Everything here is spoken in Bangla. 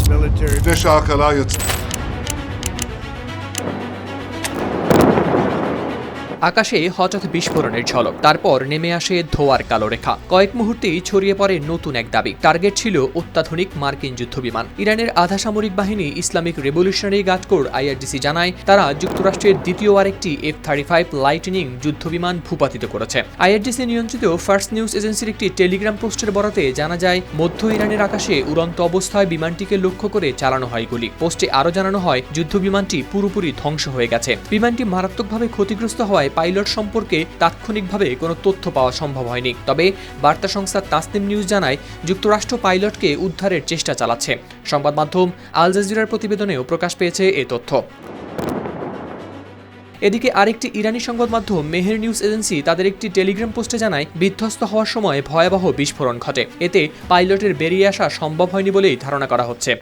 military. আকাশে হঠাৎ বিস্ফোরণের ঝলক, তারপর নেমে আসে ধোঁয়ার কালো রেখা। কয়েক মুহূর্তেই ছড়িয়ে পড়ে নতুন এক দাবি। টার্গেট ছিল অত্যাধুনিক মার্কিন যুদ্ধবিমান। ইরানের আধা সামরিক বাহিনী Islamic Revolutionary Guard Corps IRGC জানায়, তারা যুক্তরাষ্ট্রের দ্বিতীয় আরেকটি F-35 লাইটনিং যুদ্ধবিমান ভূপাতিত করেছে। IRGC নিয়ন্ত্রিত ফার্স্ট নিউজ এজেন্সির একটি টেলিগ্রাম পোস্টের বরাতে জানা যায়, মধ্য ইরানের আকাশে উড়ন্ত অবস্থায় বিমানটিকে লক্ষ্য করে চালানো হয় গুলি। পোস্টে আরও জানানো হয়, যুদ্ধবিমানটি পুরোপুরি ধ্বংস হয়ে গেছে। বিমানটি মারাত্মকভাবে ক্ষতিগ্রস্ত হওয়ায় পাইলট সম্পর্কে তাৎক্ষণিকভাবে কোনো তথ্য পাওয়া সম্ভব হয়নি। তবে বার্তা সংস্থা তাসনিম নিউজ জানায়, যুক্তরাষ্ট্র পাইলটকে উদ্ধারের চেষ্টা চালাচ্ছে। সংবাদ মাধ্যম আল জাজিরার প্রতিবেদনেও প্রকাশ পেয়েছে এ তথ্য। এদিকে আরেকটি ইরানি সংবাদ মাধ্যম মেহের নিউজ এজেন্সি তাদের একটি টেলিগ্রাম পোস্টে জানায়, বিধ্বস্ত হওয়ার সময় ভয়াবহ বিস্ফোরণ ঘটে। এতে পাইলটের বেরিয়ে আসা সম্ভব হয়নি বলেই ধারণা করা হচ্ছে।